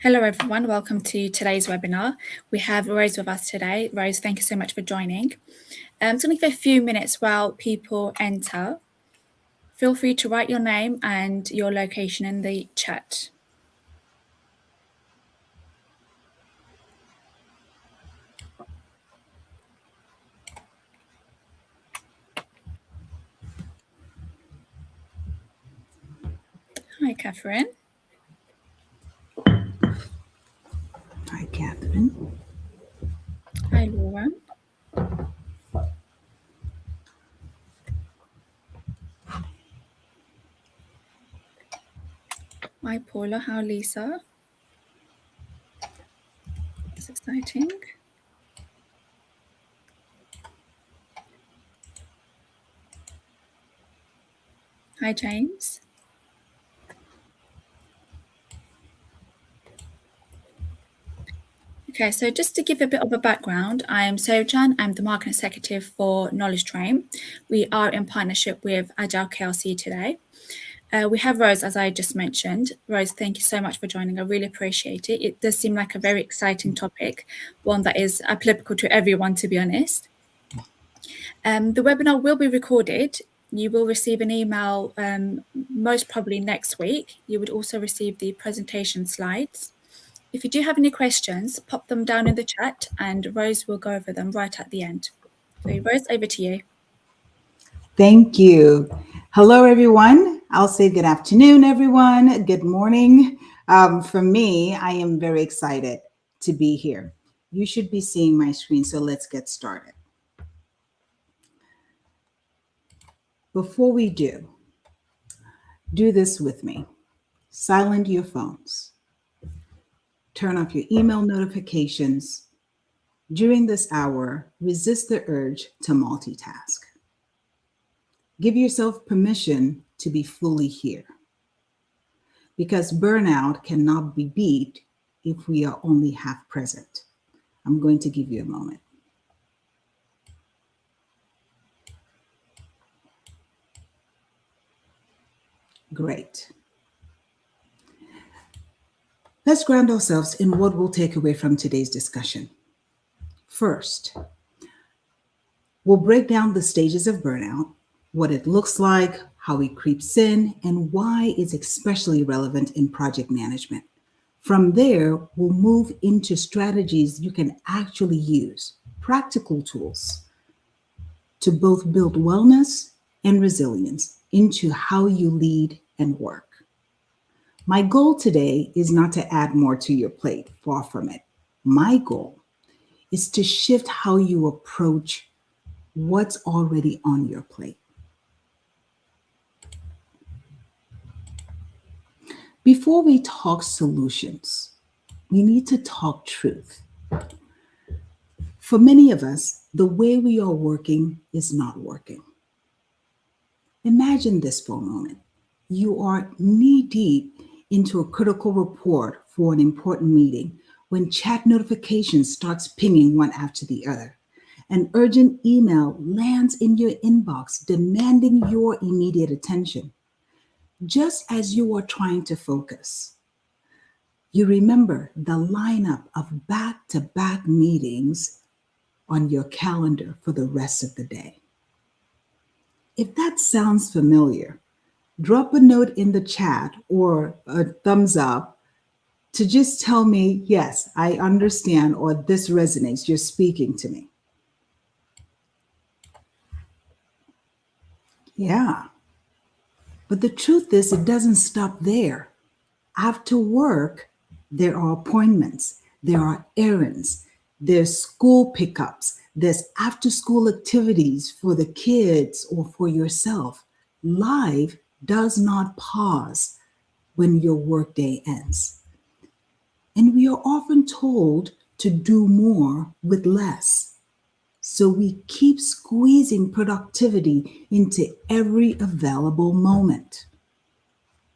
Hello everyone, welcome to today's webinar. We have Rose with us today. Rose, thank you so much for joining. It's going to give a few minutes while people enter. Feel free to write your name and your location in the chat. Hi, Catherine. Hi, Catherine. Hi, Lauren. Hi, Paula. How, Lisa? It's exciting. Hi, James. Okay, so just to give a bit of a background, I am Sojan. I'm the marketing executive for Knowledge Train. We are in partnership with Agile KLC today. We have Rose, as I just mentioned. Rose, thank you so much for joining. I really appreciate it. It does seem like a very exciting topic, one that is applicable to everyone, to be honest. The webinar will be recorded. You will receive an email most probably next week. You would also receive the presentation slides. If you do have any questions, pop them down in the chat and Rose will go over them right at the end. So Rose, over to you. Thank you. Hello, everyone. I'll say good afternoon, everyone. Good morning. For me, I am very excited to be here. You should be seeing my screen, so let's get started. Before we do this with me. Silence your phones. Turn off your email notifications. During this hour, resist the urge to multitask. Give yourself permission to be fully here. Because burnout cannot be beat if we are only half present. I'm going to give you a moment. Great. Let's ground ourselves in what we'll take away from today's discussion. First, we'll break down the stages of burnout, what it looks like, how it creeps in, and why it's especially relevant in project management. From there, we'll move into strategies you can actually use, practical tools, to both build wellness and resilience into how you lead and work. My goal today is not to add more to your plate, far from it. My goal is to shift how you approach what's already on your plate. Before we talk solutions, we need to talk truth. For many of us, the way we are working is not working. Imagine this for a moment. You are knee-deep into a critical report for an important meeting when chat notifications starts pinging one after the other. An urgent email lands in your inbox demanding your immediate attention. Just as you are trying to focus, you remember the lineup of back-to-back meetings on your calendar for the rest of the day. If that sounds familiar, drop a note in the chat or a thumbs up to just tell me, yes, I understand, or this resonates, you're speaking to me. Yeah. But the truth is, it doesn't stop there. After work, there are appointments, there are errands, there's school pickups, there's after school activities for the kids or for yourself. Life does not pause when your workday ends. And we are often told to do more with less. So we keep squeezing productivity into every available moment.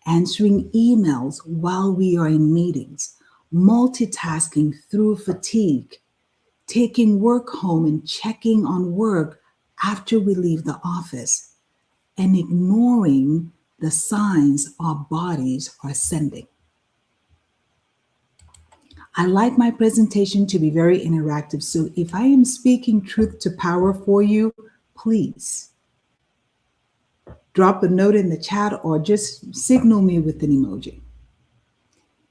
Answering emails while we are in meetings, multitasking through fatigue, taking work home and checking on work after we leave the office, and ignoring the signs our bodies are sending. I like my presentation to be very interactive. So if I am speaking truth to power for you, please drop a note in the chat or just signal me with an emoji.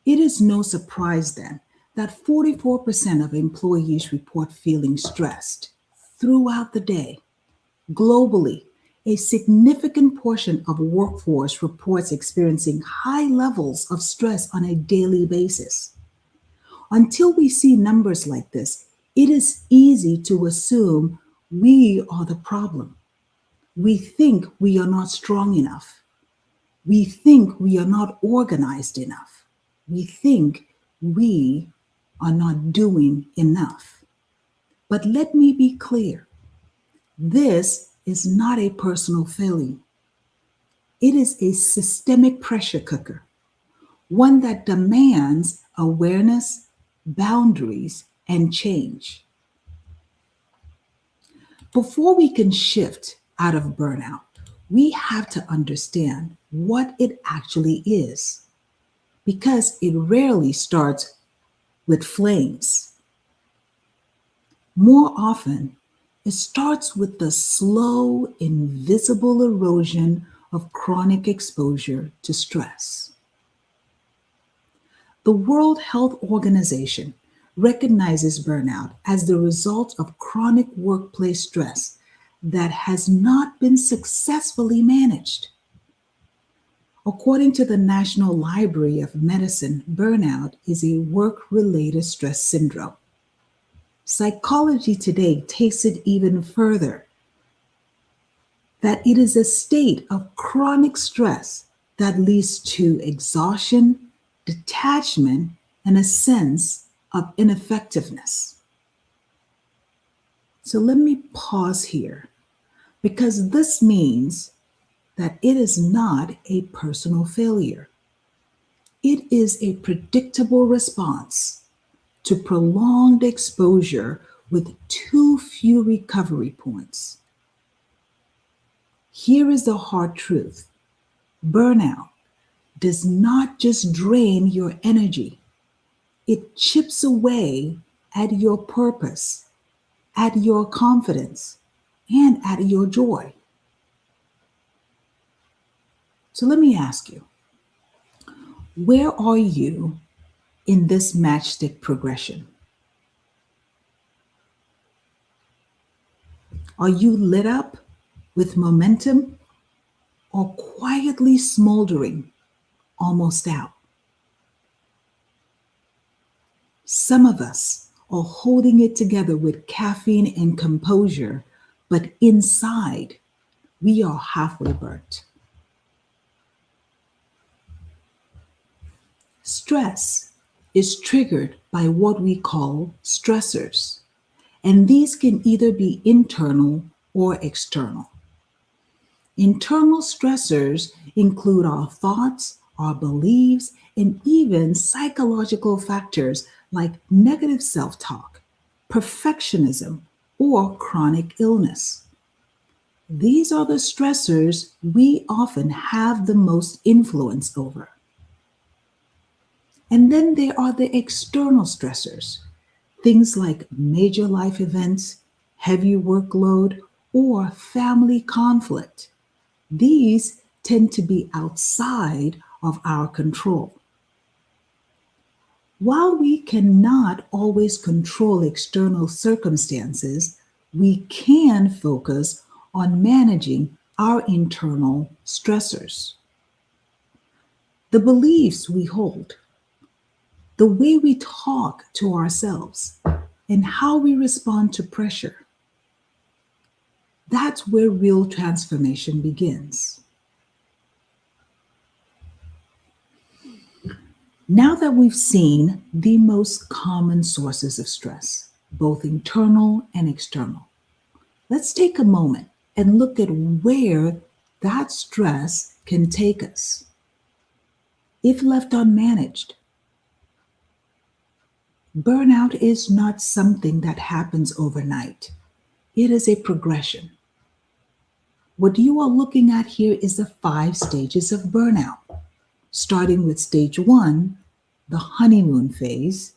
It is no surprise then that 44% of employees report feeling stressed throughout the day. Globally, a significant portion of workforce reports experiencing high levels of stress on a daily basis. Until we see numbers like this, it is easy to assume we are the problem. We think we are not strong enough. We think we are not organized enough. We think we are not doing enough. But let me be clear. This is not a personal failing. It is a systemic pressure cooker, one that demands awareness, boundaries, and change. Before we can shift out of burnout, we have to understand what it actually is, because it rarely starts with flames. More often, it starts with the slow, invisible erosion of chronic exposure to stress. The World Health Organization recognizes burnout as the result of chronic workplace stress that has not been successfully managed. According to the National Library of Medicine, burnout is a work-related stress syndrome. Psychology today takes it even further, that it is a state of chronic stress that leads to exhaustion, detachment, and a sense of ineffectiveness. So let me pause here, because this means that it is not a personal failure. It is a predictable response to prolonged exposure with too few recovery points. Here is the hard truth. Burnout does not just drain your energy. It chips away at your purpose, at your confidence, and at your joy. So let me ask you, where are you in this matchstick progression? Are you lit up with momentum or quietly smoldering, almost out? Some of us are holding it together with caffeine and composure, but inside, we are halfway burnt. Stress is triggered by what we call stressors, and these can either be internal or external. Internal stressors include our thoughts, our beliefs, and even psychological factors like negative self-talk, perfectionism, or chronic illness. These are the stressors we often have the most influence over. And then there are the external stressors, things like major life events, heavy workload, or family conflict. These tend to be outside of our control. While we cannot always control external circumstances, we can focus on managing our internal stressors. The beliefs we hold, the way we talk to ourselves, and how we respond to pressure. That's where real transformation begins. Now that we've seen the most common sources of stress, both internal and external, let's take a moment and look at where that stress can take us if left unmanaged. Burnout is not something that happens overnight. It is a progression. What you are looking at here is the 5 stages of burnout, starting with stage 1, the honeymoon phase,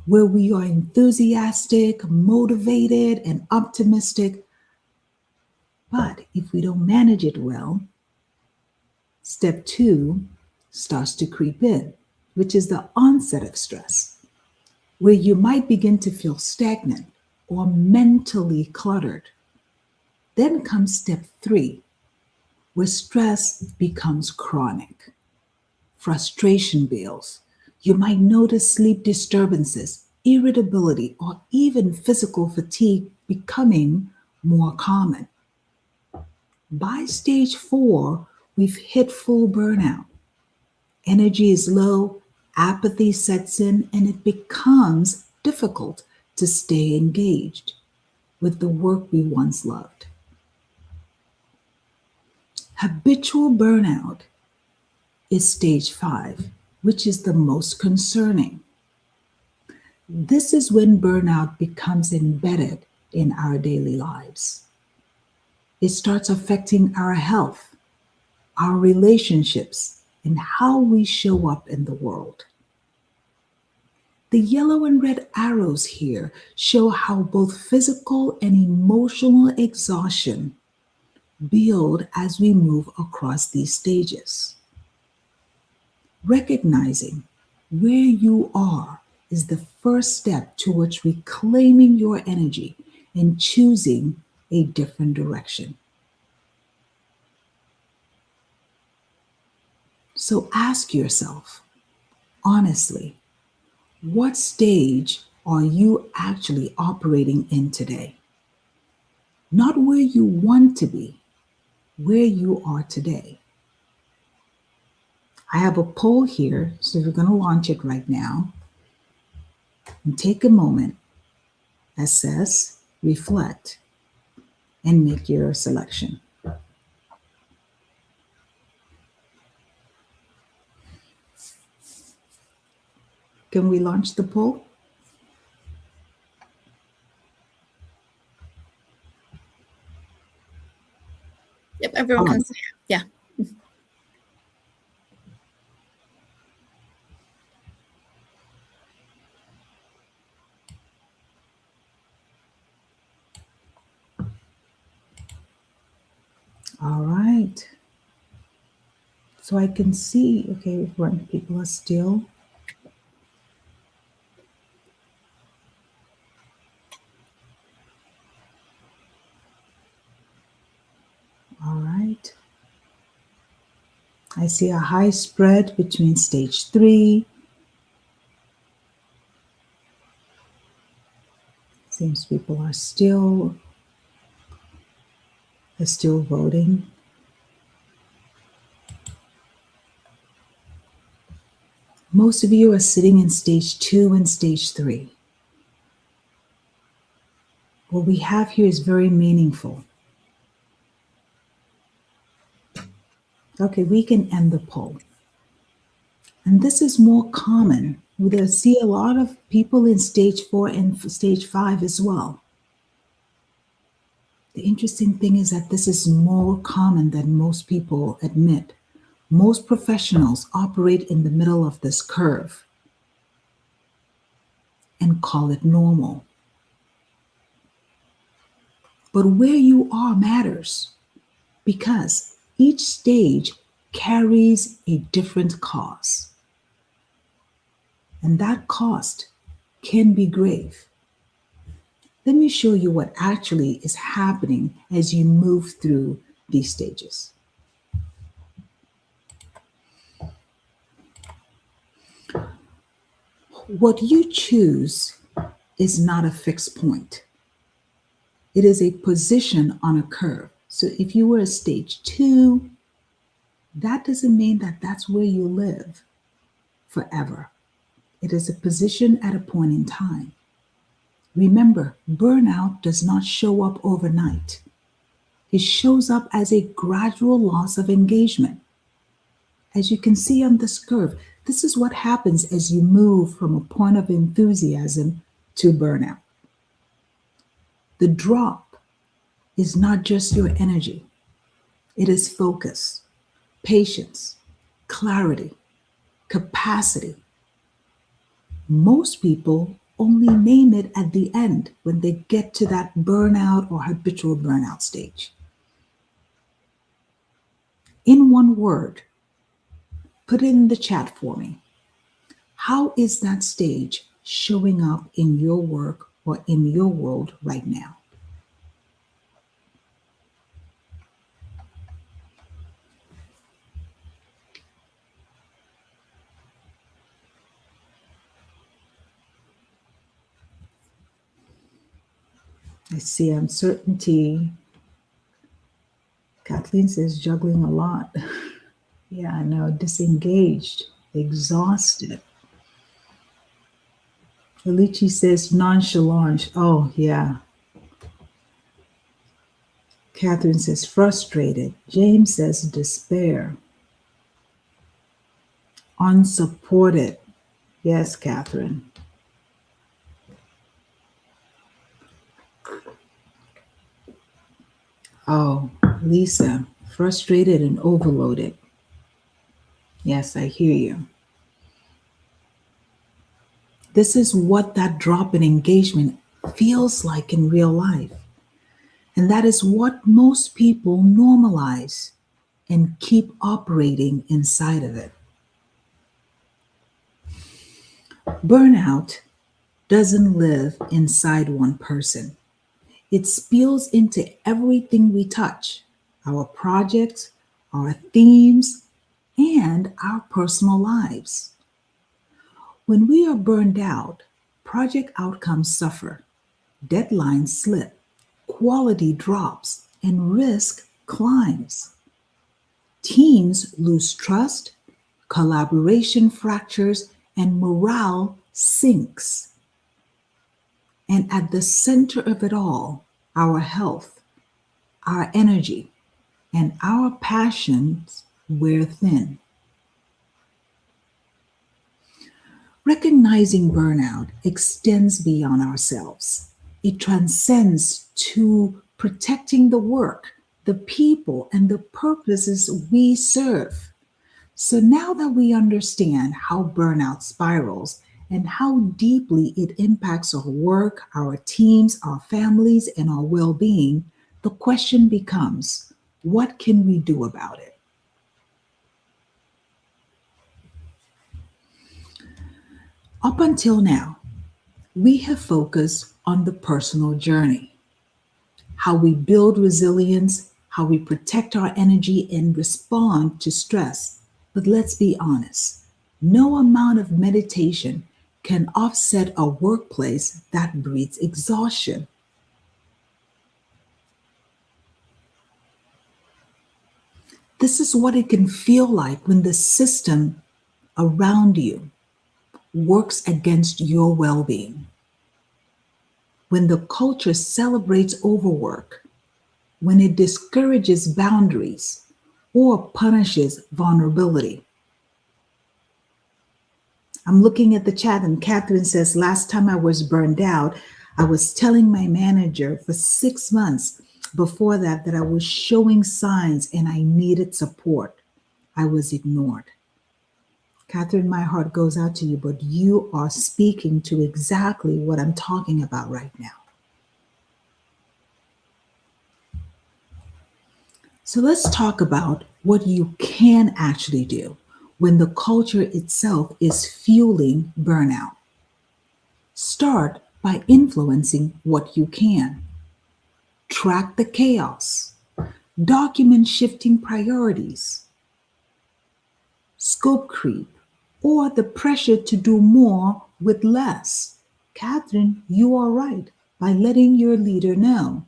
where we are enthusiastic, motivated, and optimistic. But if we don't manage it well, step two starts to creep in, which is the onset of stress, where you might begin to feel stagnant or mentally cluttered. Then comes step three, where stress becomes chronic. Frustration builds. You might notice sleep disturbances, irritability, or even physical fatigue becoming more common. By stage four, we've hit full burnout. Energy is low, apathy sets in, and it becomes difficult to stay engaged with the work we once loved. Habitual burnout is stage five, which is the most concerning. This is when burnout becomes embedded in our daily lives. It starts affecting our health, our relationships, and how we show up in the world. The yellow and red arrows here show how both physical and emotional exhaustion build as we move across these stages. Recognizing where you are is the first step towards reclaiming your energy and choosing a different direction. So ask yourself, honestly, what stage are you actually operating in today? Not where you want to be, where you are today. I have a poll here, so we're going to launch it right now. And take a moment, assess, reflect, and make your selection. Can we launch the poll? Yep, everyone can see. Yeah. All right. So I can see, okay, when people are still. All right. I see a high spread between stage three. Seems people are still voting. Most of you are sitting in stage two and stage three. What we have here is very meaningful. Okay, we can end the poll. And this is more common. We see a lot of people in stage four and stage five as well. The interesting thing is that this is more common than most people admit. Most professionals operate in the middle of this curve and call it normal. But where you are matters because each stage carries a different cost. And that cost can be grave. Let me show you what actually is happening as you move through these stages. What you choose is not a fixed point. It is a position on a curve. So if you were a stage two, that doesn't mean that that's where you live forever. It is a position at a point in time. Remember, burnout does not show up overnight. It shows up as a gradual loss of engagement. As you can see on this curve, this is what happens as you move from a point of enthusiasm to burnout. The drop is not just your energy. It is focus, patience, clarity, capacity. Most people only name it at the end when they get to that burnout or habitual burnout stage. In one word, put it in the chat for me. How is that stage showing up in your work or in your world right now? I see uncertainty. Kathleen says juggling a lot. Yeah, I know, disengaged, exhausted. Alici says nonchalant. Oh, yeah. Catherine says frustrated. James says despair. Unsupported. Yes, Catherine. Oh, Lisa, frustrated and overloaded. Yes, I hear you. This is what that drop in engagement feels like in real life. And that is what most people normalize and keep operating inside of it. Burnout doesn't live inside one person. It spills into everything we touch, our projects, our themes, and our personal lives. When we are burned out, project outcomes suffer, deadlines slip, quality drops, and risk climbs. Teams lose trust, collaboration fractures, and morale sinks. And at the center of it all, our health, our energy, and our passions wear thin. Recognizing burnout extends beyond ourselves. It transcends to protecting the work, the people, and the purposes we serve. So now that we understand how burnout spirals and how deeply it impacts our work, our teams, our families, and our well being, the question becomes, what can we do about it? Up until now, we have focused on the personal journey, how we build resilience, how we protect our energy and respond to stress. But let's be honest, no amount of meditation can offset a workplace that breeds exhaustion. This is what it can feel like when the system around you works against your well being, when the culture celebrates overwork, when it discourages boundaries or punishes vulnerability. I'm looking at the chat, and Catherine says, last time I was burned out, I was telling my manager for 6 months before that I was showing signs and I needed support. I was ignored. Catherine, my heart goes out to you, but you are speaking to exactly what I'm talking about right now. So let's talk about what you can actually do when the culture itself is fueling burnout. Start by influencing what you can. Track the chaos. Document shifting priorities, scope creep, or the pressure to do more with less. Catherine, you are right by letting your leader know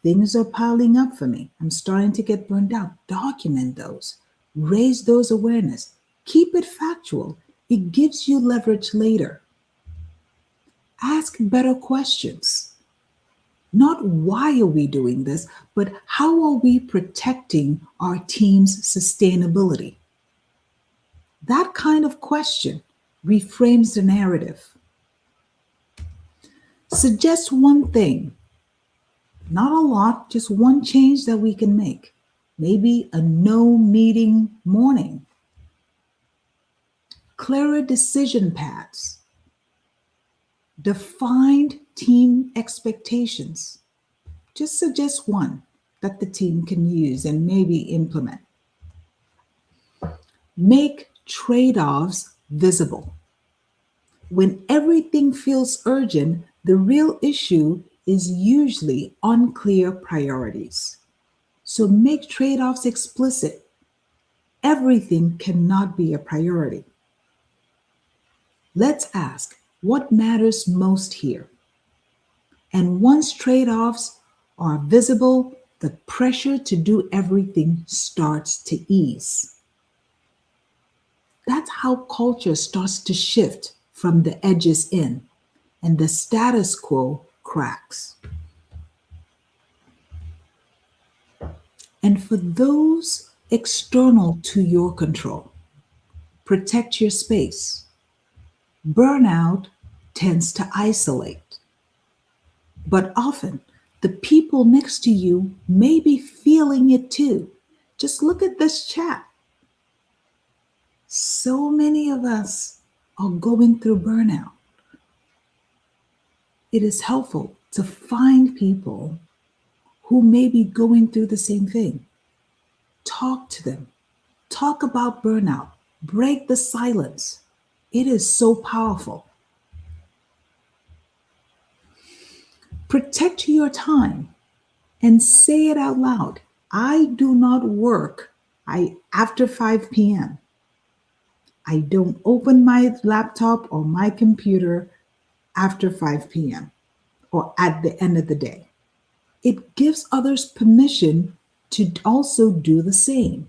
things are piling up for me. I'm starting to get burned out. Document those. Raise those awareness. Keep it factual. It gives you leverage later. Ask better questions. Not why are we doing this, but how are we protecting our team's sustainability? That kind of question reframes the narrative. Suggest one thing, not a lot, just one change that we can make. Maybe a no meeting morning, clearer decision paths, Defined team expectations. Just suggest one that the team can use and maybe implement. Make trade offs visible. When everything feels urgent, the real issue is usually unclear priorities. So make trade offs explicit. Everything cannot be a priority. Let's ask what matters most here. And once trade offs are visible, the pressure to do everything starts to ease. That's how culture starts to shift from the edges in, and the status quo cracks. And for those external to your control, protect your space. Burnout tends to isolate, but often the people next to you may be feeling it too. Just look at this chat. So many of us are going through burnout. It is helpful to find people who may be going through the same thing. Talk to them. Talk about burnout. Break the silence. It is so powerful. Protect your time and say it out loud. I do not work after 5 p.m. I don't open my laptop or my computer after 5 p.m. or at the end of the day. It gives others permission to also do the same.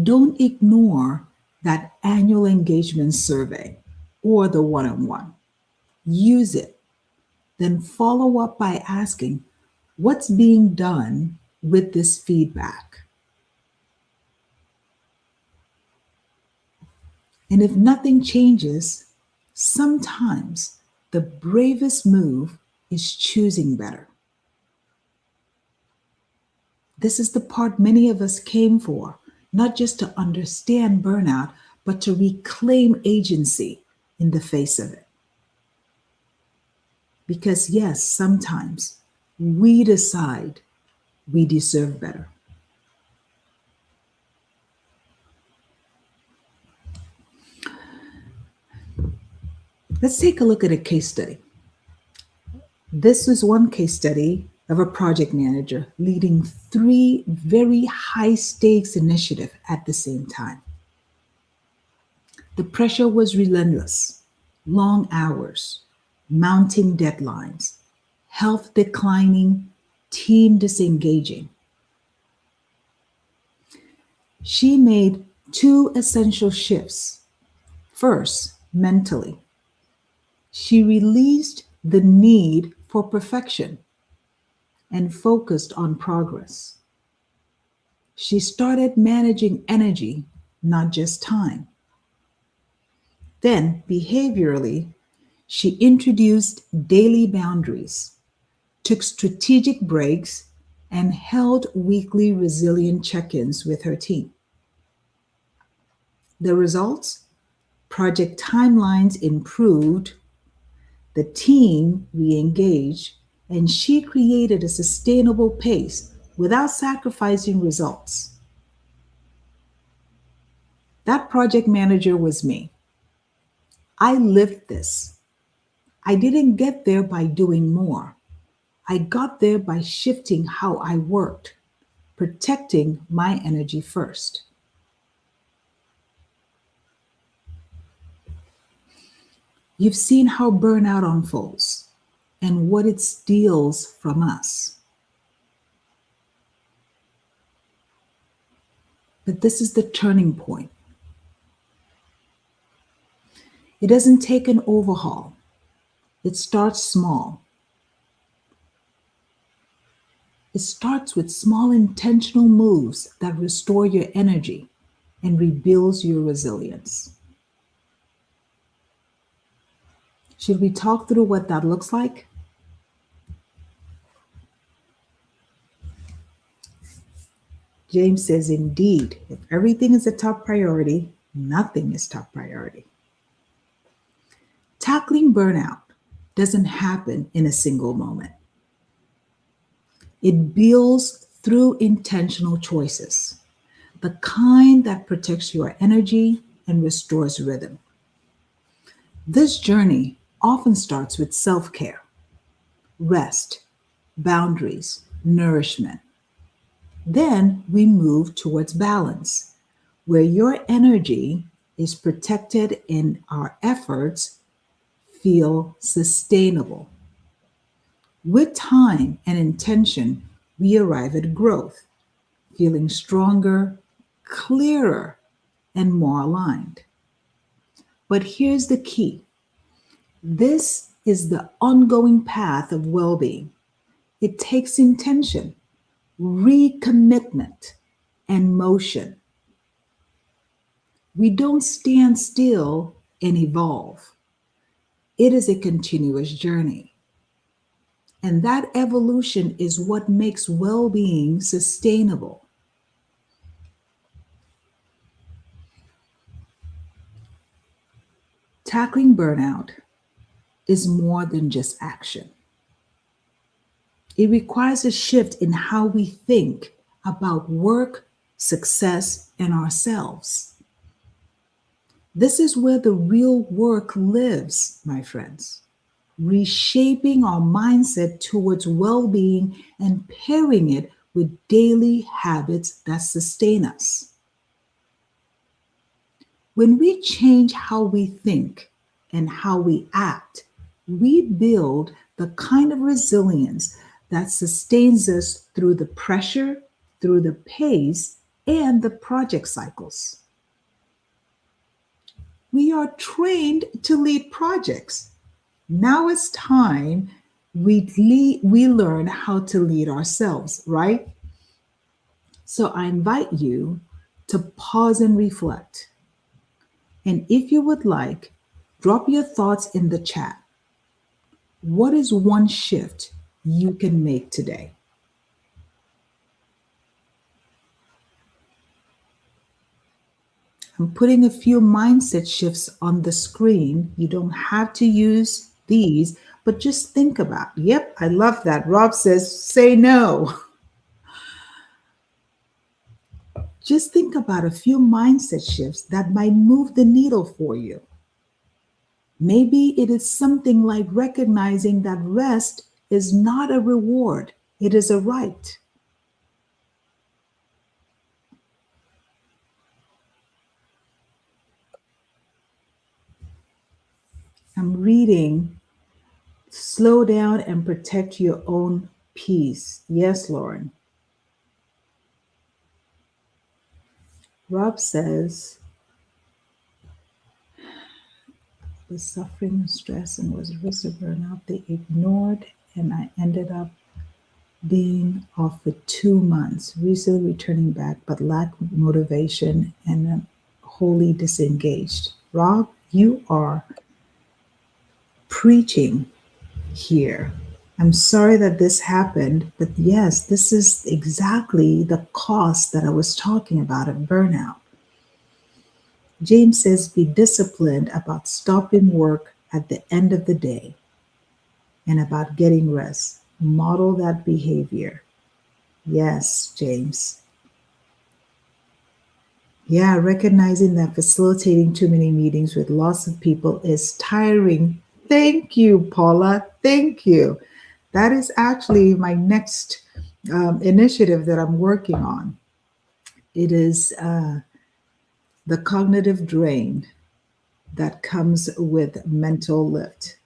Don't ignore that annual engagement survey or the one-on-one. Use it. Then follow up by asking, what's being done with this feedback? And if nothing changes, sometimes the bravest move is choosing better. This is the part many of us came for, not just to understand burnout, but to reclaim agency in the face of it. Because yes, sometimes we decide we deserve better. Let's take a look at a case study. This is one case study of a project manager leading 3 very high stakes initiatives at the same time. The pressure was relentless, long hours, mounting deadlines, health declining, team disengaging. She made 2 essential shifts. First, mentally. She released the need for perfection and focused on progress. She started managing energy, not just time. Then, behaviorally, she introduced daily boundaries, took strategic breaks, and held weekly resilient check-ins with her team. The results? Project timelines improved, the team re-engaged, and she created a sustainable pace without sacrificing results. That project manager was me. I lived this. I didn't get there by doing more. I got there by shifting how I worked, protecting my energy first. You've seen how burnout unfolds and what it steals from us. But this is the turning point. It doesn't take an overhaul. It starts small. It starts with small intentional moves that restore your energy and rebuilds your resilience. Should we talk through what that looks like? James says, indeed, if everything is a top priority, nothing is top priority. Tackling burnout doesn't happen in a single moment. It builds through intentional choices, the kind that protects your energy and restores rhythm. This journey often starts with self care, rest, boundaries, nourishment. Then we move towards balance, where your energy is protected and our efforts feel sustainable. With time and intention, we arrive at growth, feeling stronger, clearer, and more aligned. But here's the key: this is the ongoing path of well being. It takes intention, recommitment, and motion. We don't stand still and evolve. It is a continuous journey. And that evolution is what makes well being sustainable. Tackling burnout is more than just action, it requires a shift in how we think about work, success, and ourselves. This is where the real work lives, my friends. Reshaping our mindset towards well being and pairing it with daily habits that sustain us. When we change how we think and how we act, we build the kind of resilience that sustains us through the pressure, through the pace, and the project cycles. We are trained to lead projects. Now it's time we learn how to lead ourselves, right? So I invite you to pause and reflect. And if you would like, drop your thoughts in the chat. What is one shift you can make today? I'm putting a few mindset shifts on the screen. You don't have to use these, but just think about. Yep, I love that. Rob says, say no. Just think about a few mindset shifts that might move the needle for you. Maybe it is something like recognizing that rest is not a reward, it is a right. I'm reading, slow down and protect your own peace. Yes, Lauren. Rob says, was suffering and stress and was risk of burnout. They ignored, and I ended up being off for 2 months, recently returning back, but lacked motivation and I'm wholly disengaged. Rob, you are preaching here. I'm sorry that this happened, but yes, this is exactly the cost that I was talking about of burnout. James says, be disciplined about stopping work at the end of the day and about getting rest. Model that behavior. Yes, James. Yeah, recognizing that facilitating too many meetings with lots of people is tiring. Thank you, Paula. Thank you. That is actually my next initiative that I'm working on. It is the cognitive drain that comes with mental lift.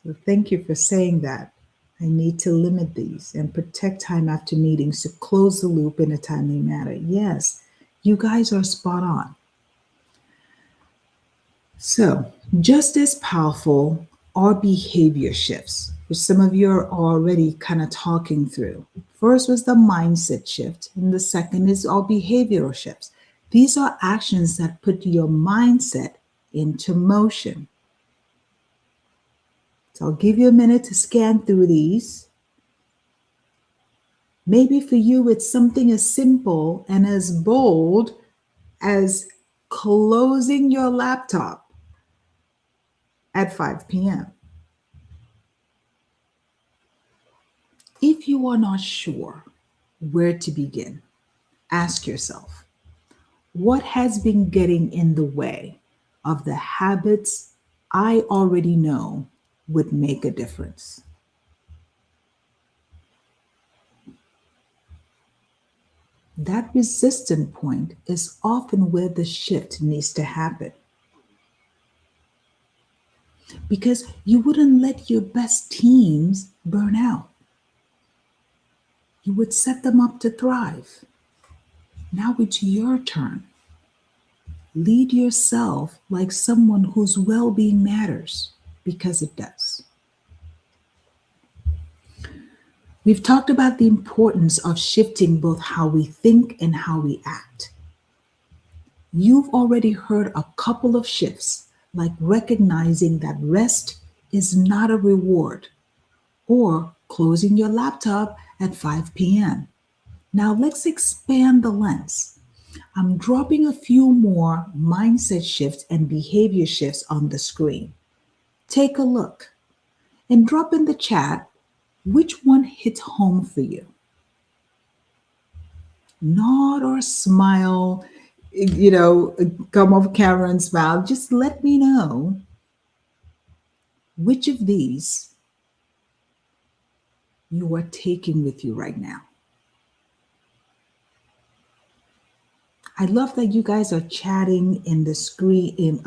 So thank you for saying that. I need to limit these and protect time after meetings to close the loop in a timely manner. Yes, you guys are spot on. So, just as powerful are behavior shifts, which some of you are already kind of talking through. First was the mindset shift, and the second is our behavioral shifts. These are actions that put your mindset into motion. So I'll give you a minute to scan through these. Maybe for you, it's something as simple and as bold as closing your laptop. at 5 p.m. If you are not sure where to begin, ask yourself, what has been getting in the way of the habits I already know would make a difference? That resistant point is often where the shift needs to happen because you wouldn't let your best teams burn out. You would set them up to thrive. Now it's your turn. Lead yourself like someone whose well being matters because it does. We've talked about the importance of shifting both how we think and how we act. You've already heard a couple of shifts, like recognizing that rest is not a reward or closing your laptop at 5 p.m. Now let's expand the lens. I'm dropping a few more mindset shifts and behavior shifts on the screen. Take a look and drop in the chat which one hits home for you. Nod or smile, come off camera and smile. Just let me know which of these you are taking with you right now. I love that you guys are chatting in the screen,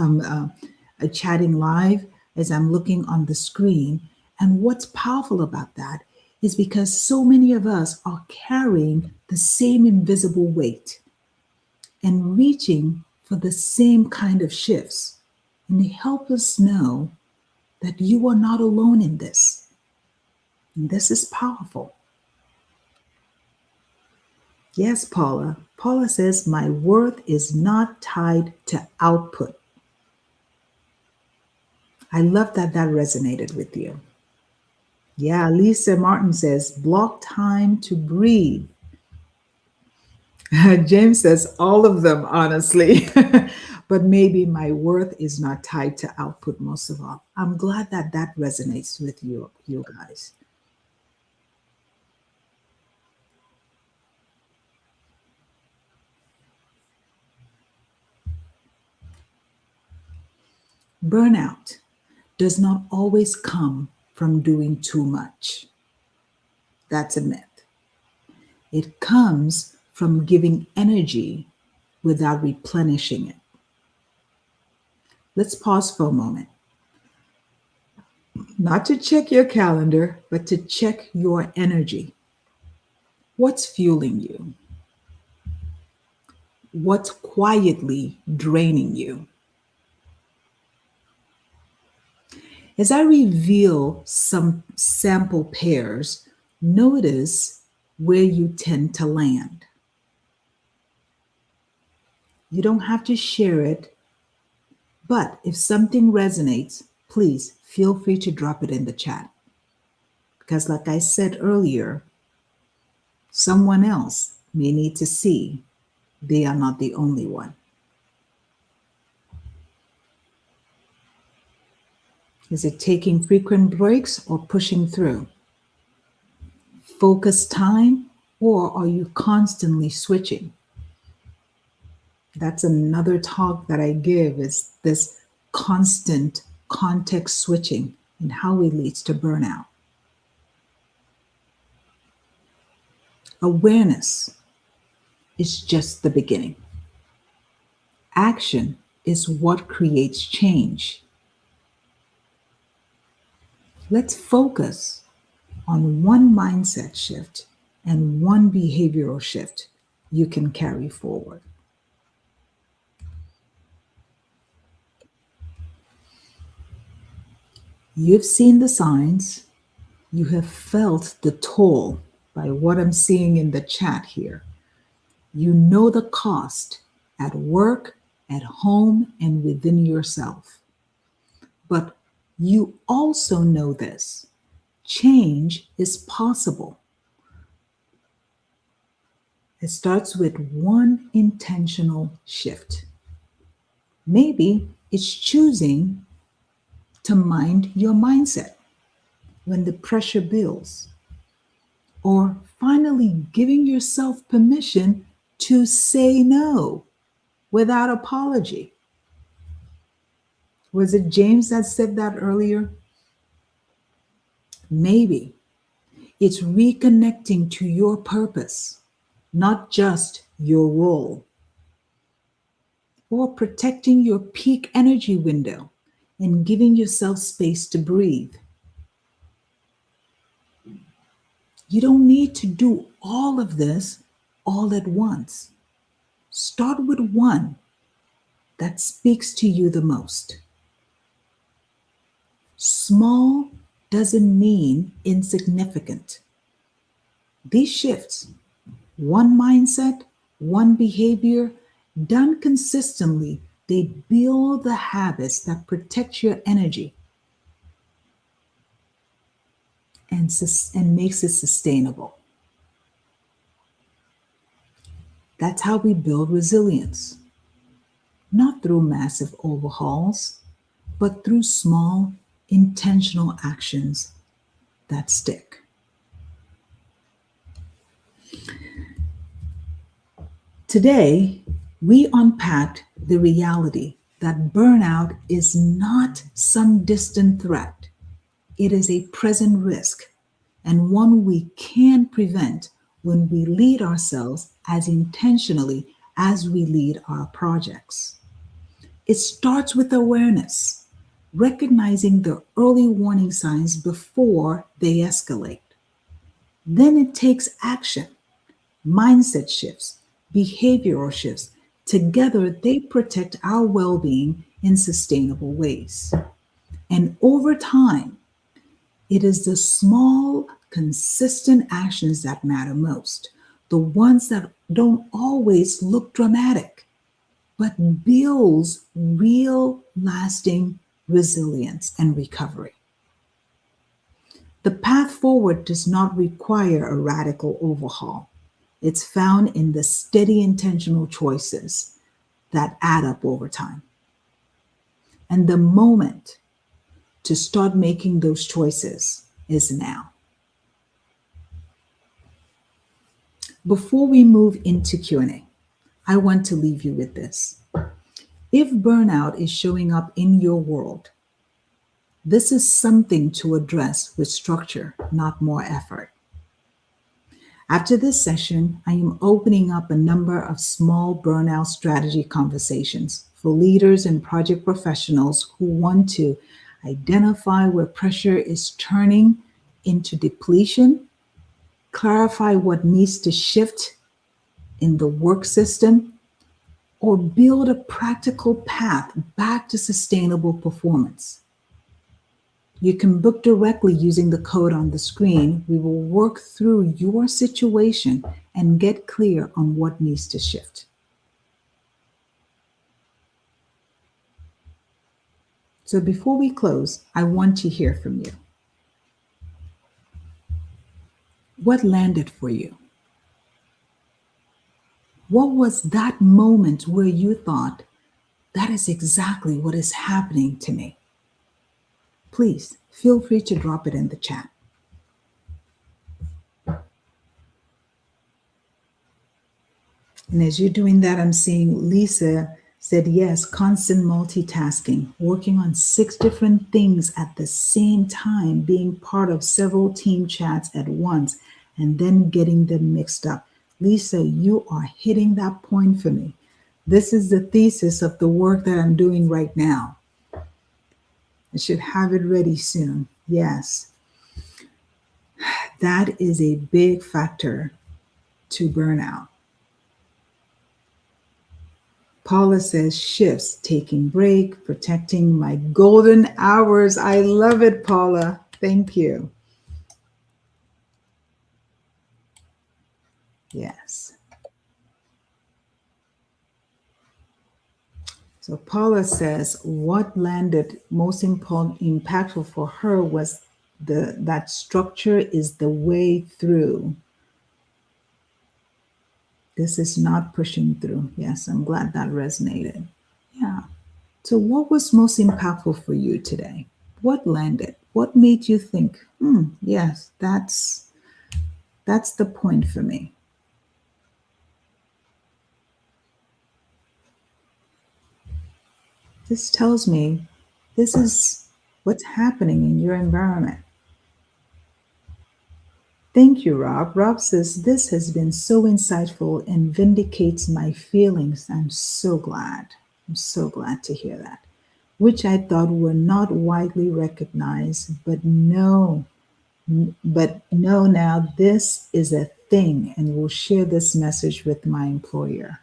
chatting live as I'm looking on the screen. And what's powerful about that is because so many of us are carrying the same invisible weight and reaching for the same kind of shifts. And they help us know that you are not alone in this. And this is powerful. Yes, Paula. Paula says, my worth is not tied to output. I love that that resonated with you. Yeah, Lisa Martin says, block time to breathe. James says, all of them, honestly. But maybe my worth is not tied to output most of all. I'm glad that that resonates with you guys. Burnout does not always come from doing too much. That's a myth. It comes from giving energy without replenishing it. Let's pause for a moment. Not to check your calendar, but to check your energy. What's fueling you? What's quietly draining you? As I reveal some sample pairs, notice where you tend to land. You don't have to share it, but if something resonates, please feel free to drop it in the chat. Because, like I said earlier, someone else may need to see they are not the only one. Is it taking frequent breaks or pushing through? Focus time, or are you constantly switching? That's another talk that I give, is this constant context switching and how it leads to burnout. Awareness is just the beginning. Action is what creates change. Let's focus on one mindset shift and one behavioral shift you can carry forward. You've seen the signs. You have felt the toll by what I'm seeing in the chat here. You know the cost at work, at home, and within yourself. But you also know this: change is possible. It starts with one intentional shift. Maybe it's choosing to mind your mindset when the pressure builds, or finally giving yourself permission to say no without apology. Was it James that said that earlier? Maybe it's reconnecting to your purpose, not just your role, or protecting your peak energy window and giving yourself space to breathe. You don't need to do all of this all at once. Start with one that speaks to you the most. Small doesn't mean insignificant. These shifts, one mindset, one behavior, done consistently, they build the habits that protect your energy and makes it sustainable. That's how we build resilience. Not through massive overhauls, but through small, intentional actions that stick. Today, we unpacked the reality that burnout is not some distant threat. It is a present risk, and one we can prevent when we lead ourselves as intentionally as we lead our projects. It starts with awareness, recognizing the early warning signs before they escalate. Then it takes action, mindset shifts, behavioral shifts. Together, they protect our well being in sustainable ways. And over time, it is the small, consistent actions that matter most, the ones that don't always look dramatic, but builds real, lasting resilience and recovery. The path forward does not require a radical overhaul. It's found in the steady, intentional choices that add up over time. And the moment to start making those choices is now. Before we move into Q&A, I want to leave you with this. If burnout is showing up in your world, this is something to address with structure, not more effort. After this session, I am opening up a number of small burnout strategy conversations for leaders and project professionals who want to identify where pressure is turning into depletion, clarify what needs to shift in the work system, or build a practical path back to sustainable performance. You can book directly using the code on the screen. We will work through your situation and get clear on what needs to shift. So before we close, I want to hear from you. What landed for you? What was that moment where you thought, that is exactly what is happening to me? Please feel free to drop it in the chat. And as you're doing that, I'm seeing Lisa said, yes, constant multitasking, working on 6 different things at the same time, being part of several team chats at once, and then getting them mixed up. Lisa, you are hitting that point for me. This is the thesis of the work that I'm doing right now. I should have it ready soon. Yes. That is a big factor to burnout. Paula says shifts, taking break, protecting my golden hours. I love it, Paula. Thank you. Yes. So Paula says what landed most impactful for her was that structure is the way through. This is not pushing through. Yes, I'm glad that resonated. Yeah. So what was most impactful for you today? What landed? What made you think, yes, that's the point for me? This tells me this is what's happening in your environment. Thank you, Rob. Rob says, this has been so insightful and vindicates my feelings. I'm so glad. I'm so glad to hear that. Which I thought were not widely recognized, but no, now this is a thing and will share this message with my employer.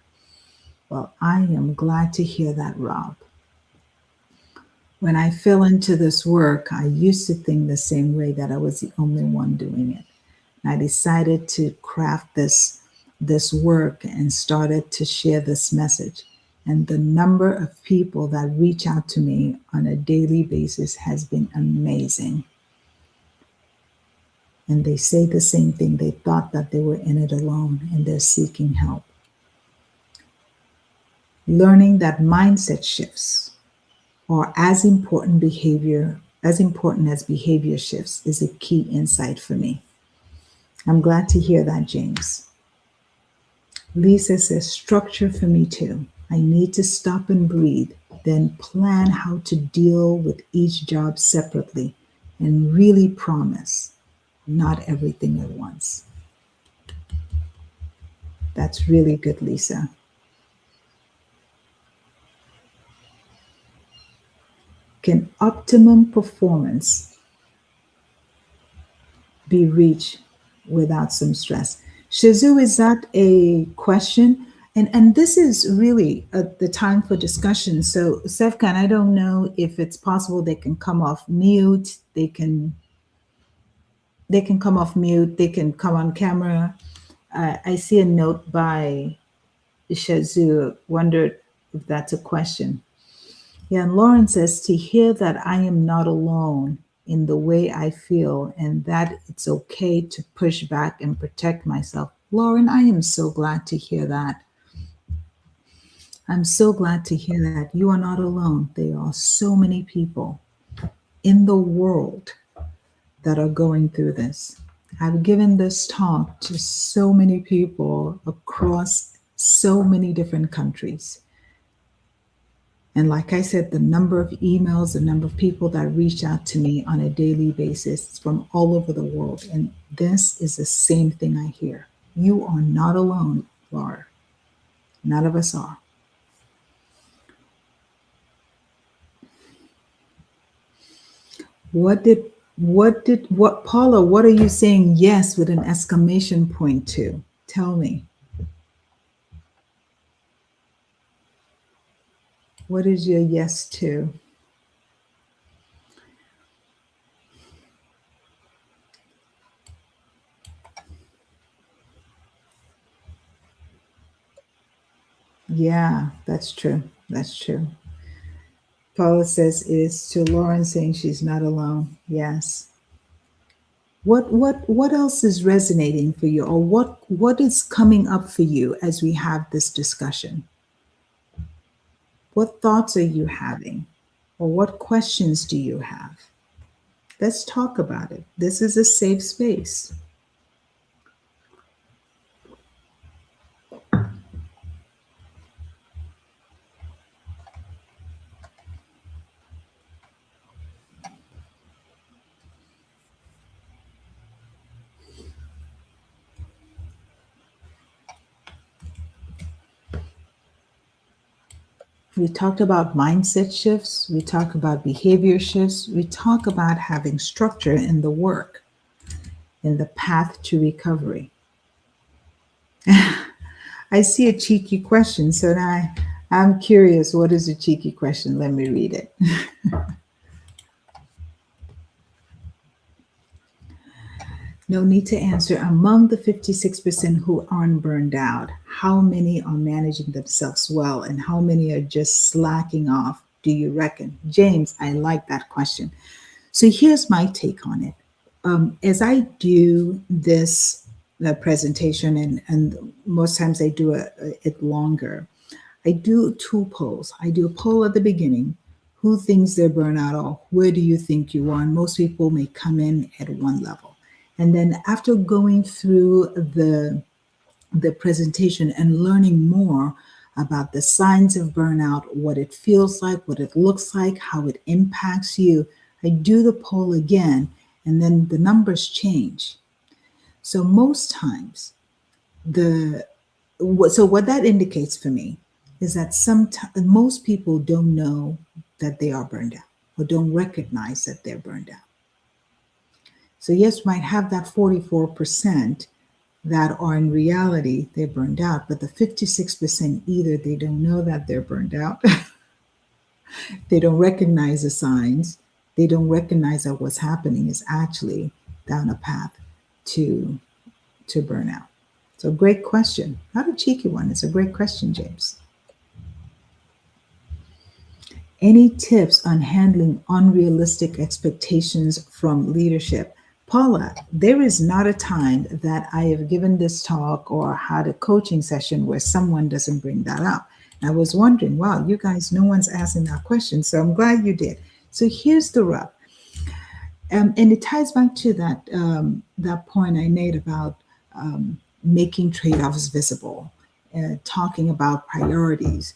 Well, I am glad to hear that, Rob. When I fell into this work, I used to think the same way, that I was the only one doing it. And I decided to craft this work and started to share this message. And the number of people that reach out to me on a daily basis has been amazing. And they say the same thing. They thought that they were in it alone and they're seeking help. Learning that mindset shifts are as important as behavior shifts is a key insight for me. I'm glad to hear that, James. Lisa says, structure for me too. I need to stop and breathe, then plan how to deal with each job separately and really promise not everything at once. That's really good, Lisa. Can optimum performance be reached without some stress? Shizu, is that a question? And this is really the time for discussion. So, Sefkan, I don't know if it's possible they can come off mute. They can come off mute. They can come on camera. I see a note by Shizu. Wondered if that's a question. Yeah, and Lauren says, to hear that I am not alone in the way I feel and that it's okay to push back and protect myself. Lauren, I am so glad to hear that. I'm so glad to hear that you are not alone. There are so many people in the world that are going through this. I've given this talk to so many people across so many different countries. And like I said, the number of emails, the number of people that reach out to me on a daily basis from all over the world. And this is the same thing I hear. You are not alone, Laura. None of us are. Paula, what are you saying yes with an exclamation point to? Tell me. What is your yes to? Yeah, that's true. That's true. Paula says it is to Lauren saying she's not alone. Yes. What else is resonating for you, or what is coming up for you as we have this discussion? What thoughts are you having, or what questions do you have? Let's talk about it. This is a safe space. We talked about mindset shifts. We talk about behavior shifts. We talk about having structure in the work, in the path to recovery. I see a cheeky question. So now I'm curious, what is a cheeky question? Let me read it. No need to answer. Among the 56% who aren't burned out, how many are managing themselves well and how many are just slacking off, do you reckon? James, I like that question. So here's my take on it. As I do this presentation, and most times I do it longer, I do two polls. I do a poll at the beginning. Who thinks they're burnout, or where do you think you are? And most people may come in at one level. And then after going through the presentation and learning more about the signs of burnout, what it feels like, what it looks like, how it impacts you, I do the poll again, and then the numbers change. So most times, what that indicates for me is that most people don't know that they are burned out or don't recognize that they're burned out. So yes, might have that 44% that are in reality they're burned out, but the 56% either they don't know that they're burned out, they don't recognize the signs, they don't recognize that what's happening is actually down a path to burnout. So great question. Not a cheeky one. It's a great question, James. Any tips on handling unrealistic expectations from leadership? Paula, there is not a time that I have given this talk or had a coaching session where someone doesn't bring that up. And I was wondering, wow, you guys, no one's asking that question. So I'm glad you did. So here's the rub. And it ties back to that point I made about making trade-offs visible, talking about priorities.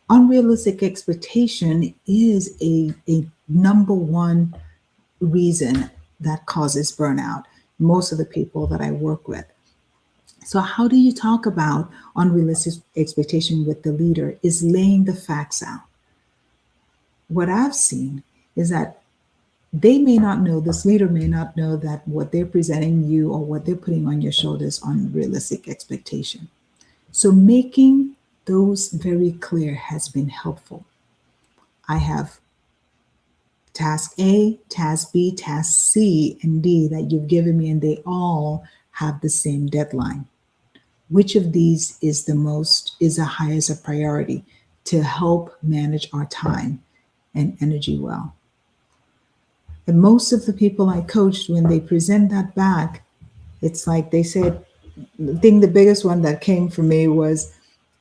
Unrealistic expectation is a number one reason that causes burnout, most of the people that I work with. So how do you talk about unrealistic expectation with the leader is laying the facts out. What I've seen is that they may not know, this leader may not know that what they're presenting you or what they're putting on your shoulders on realistic expectation. So making those very clear has been helpful. I have task A, task B, task C, and D that you've given me, and they all have the same deadline. Which of these is the highest a priority to help manage our time and energy well? And most of the people I coached, when they present that back, it's like they said, I think the biggest one that came for me was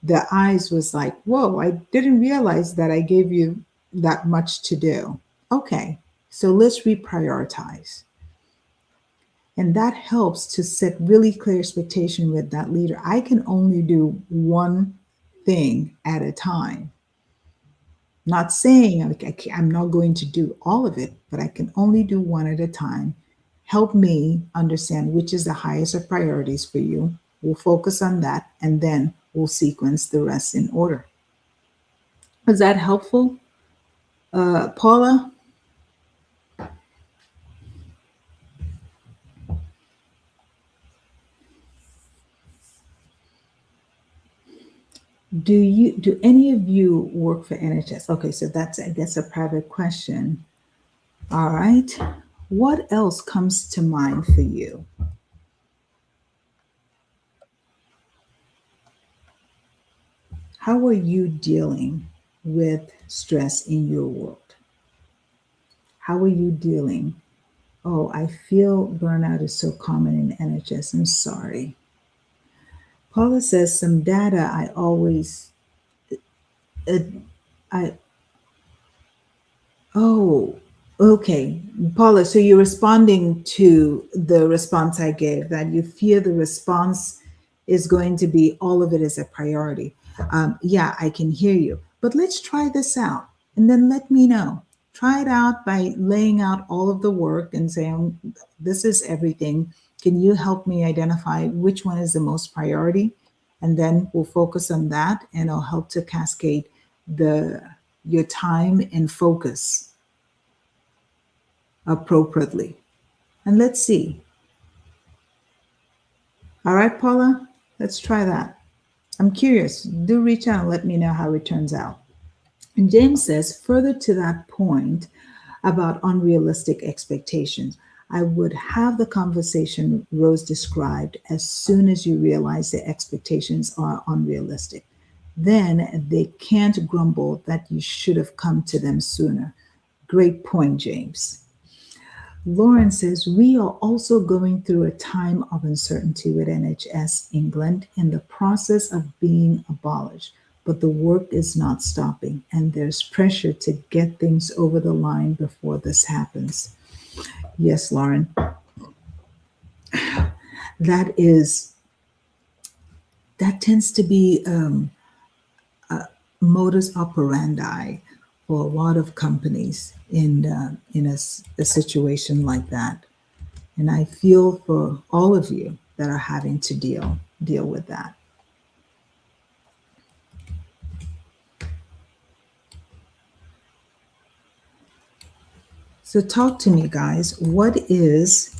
the eyes was like, whoa, I didn't realize that I gave you that much to do. Okay, so let's reprioritize. And that helps to set really clear expectation with that leader. I can only do one thing at a time. Not saying I'm not going to do all of it, but I can only do one at a time. Help me understand which is the highest of priorities for you. We'll focus on that, and then we'll sequence the rest in order. Is that helpful? Paula? Do any of you work for NHS? Okay, so that's, I guess, a private question. All right. What else comes to mind for you? How are you dealing with stress in your world? How are you dealing? Oh, I feel burnout is so common in NHS. I'm sorry. Paula says some data uh, I, oh, okay. Paula, so you're responding to the response I gave, that you fear the response is going to be all of it is a priority. Yeah, I can hear you. But let's try this out and then let me know. Try it out by laying out all of the work and saying, this is everything. Can you help me identify which one is the most priority? And then we'll focus on that, and I'll help to cascade your time and focus appropriately. And let's see. All right, Paula, let's try that. I'm curious. Do reach out and let me know how it turns out. And James says, further to that point about unrealistic expectations, I would have the conversation Rose described as soon as you realize the expectations are unrealistic. Then they can't grumble that you should have come to them sooner. Great point, James. Lauren says, we are also going through a time of uncertainty with NHS England in the process of being abolished. but the work is not stopping, and there's pressure to get things over the line before this happens. Yes, Lauren, that is that tends to be modus operandi for a lot of companies in a situation like that. And I feel for all of you that are having to deal with that. So talk to me, guys. What is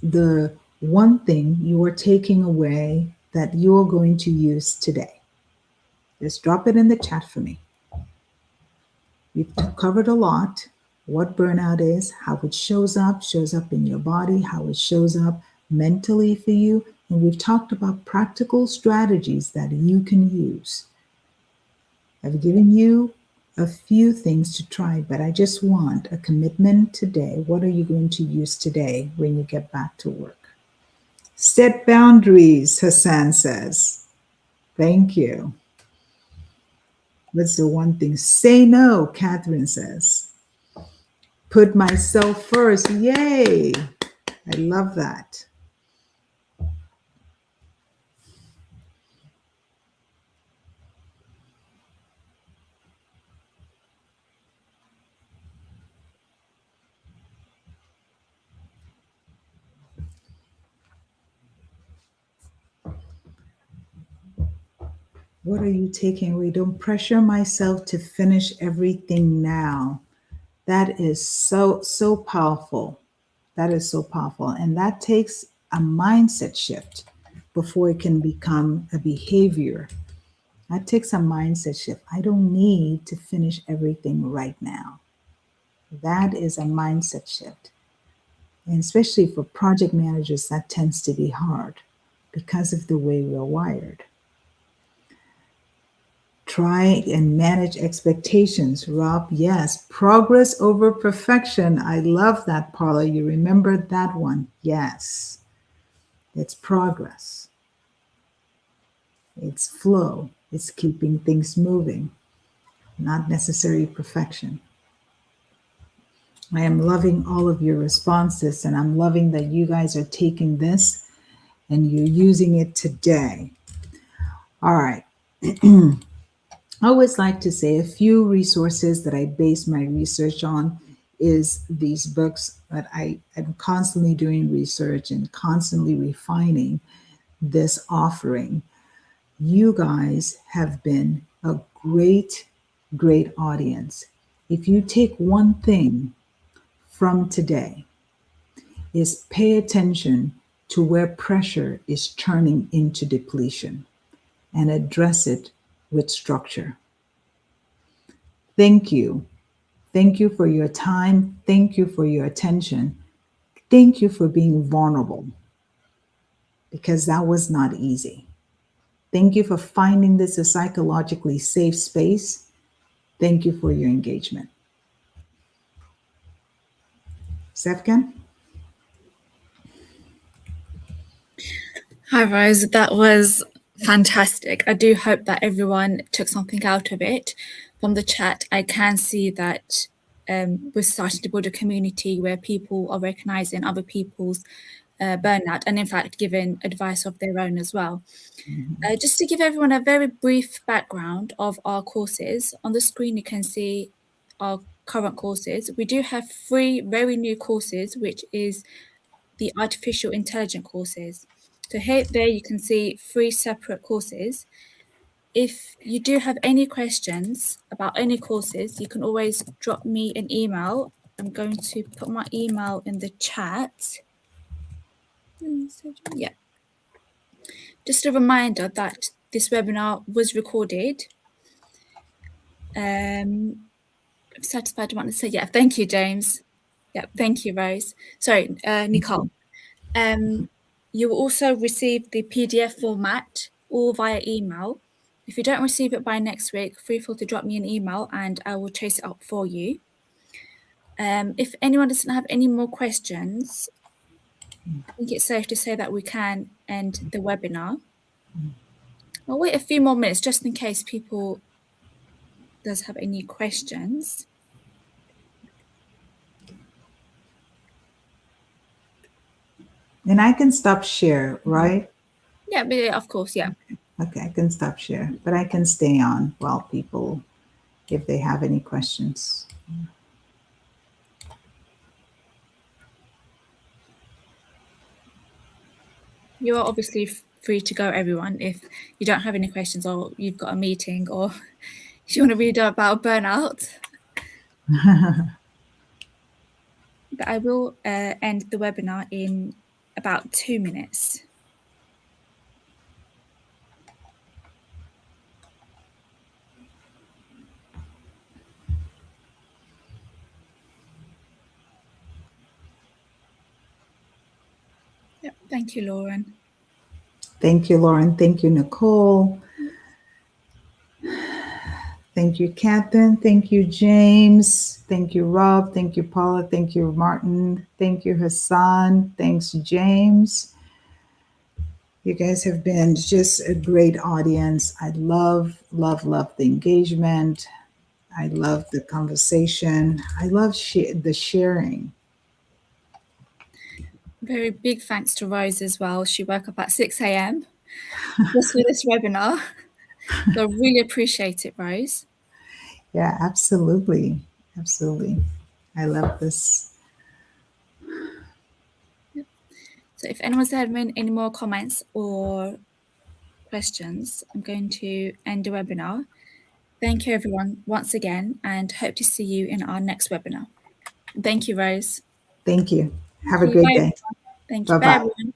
the one thing you are taking away that you're going to use today? Just drop it in the chat for me. We've covered a lot. What burnout is, how it shows up in your body, how it shows up mentally for you. And we've talked about practical strategies that you can use. I've given you a few things to try, but I just want a commitment today. What are you going to use today when you get back to work? Set boundaries, Hassan says. Thank you. What's the one thing? Say no, Catherine says. Put myself first. Yay. I love that. What are you taking away? Don't pressure myself to finish everything now. That is so powerful. That is so powerful. And that takes a mindset shift before it can become a behavior. That takes a mindset shift. I don't need to finish everything right now. That is a mindset shift. And especially for project managers, that tends to be hard because of the way we're wired. Try and manage expectations. Rob, yes. Progress over perfection. I love that, Paula. You remember that one? Yes. It's progress. It's flow. It's keeping things moving, not necessarily perfection. I am loving all of your responses, and I'm loving that you guys are taking this and you're using it today. All right. I always like to say a few resources that I base my research on is these books that I am constantly doing research and constantly refining this offering. You guys have been a great audience. If you take one thing from today, is pay attention to where pressure is turning into depletion and address it with structure. Thank you. Thank you for your time. Thank you for your attention. Thank you for being vulnerable because that was not easy. Thank you for finding this a psychologically safe space. Thank you for your engagement. Sefkan? Hi, Rose. That was fantastic. I do hope that everyone took something out of it. From the chat, I can see that we're starting to build a community where people are recognizing other people's burnout and, in fact, giving advice of their own as well. Just to give everyone a very brief background of our courses, on the screen you can see our current courses. We do have 3 very new courses, which is the artificial intelligence courses. So there you can see 3 separate courses. If you do have any questions about any courses, you can always drop me an email. I'm going to put my email in the chat. Yeah. Just a reminder that this webinar was recorded. I'm satisfied I want to say, yeah, thank you, James. Yeah, thank you, Rose. Sorry, Nicole. You will also receive the PDF format all via email. If you don't receive it by next week, feel free to drop me an email and I will chase it up for you. If anyone doesn't have any more questions, I think it's safe to say that we can end the webinar. I'll wait a few more minutes just in case people does have any questions. And I can stop share, right? Yeah, but of course, yeah. Okay, I can stop share, but I can stay on while people, if they have any questions. You are obviously free to go, everyone, if you don't have any questions or you've got a meeting or if you want to read about burnout. But I will end the webinar in about 2 minutes. Yep, thank you, Lauren. Thank you, Lauren. Thank you, Nicole. Thank you, Catherine. Thank you, James. Thank you, Rob. Thank you, Paula. Thank you, Martin. Thank you, Hassan. Thanks, James. You guys have been just a great audience. I love, love, love the engagement. I love the conversation. I love the sharing. Very big thanks to Rose as well. She woke up at 6 a.m. just for this webinar. So I really appreciate it, Rose. Yeah, absolutely. Absolutely. I love this. So if anyone's having any more comments or questions, I'm going to end the webinar. Thank you, everyone, once again, and hope to see you in our next webinar. Thank you, Rose. Thank you. Have a Thank you. great Bye. day. Thank you. Bye, Bye-bye. everyone.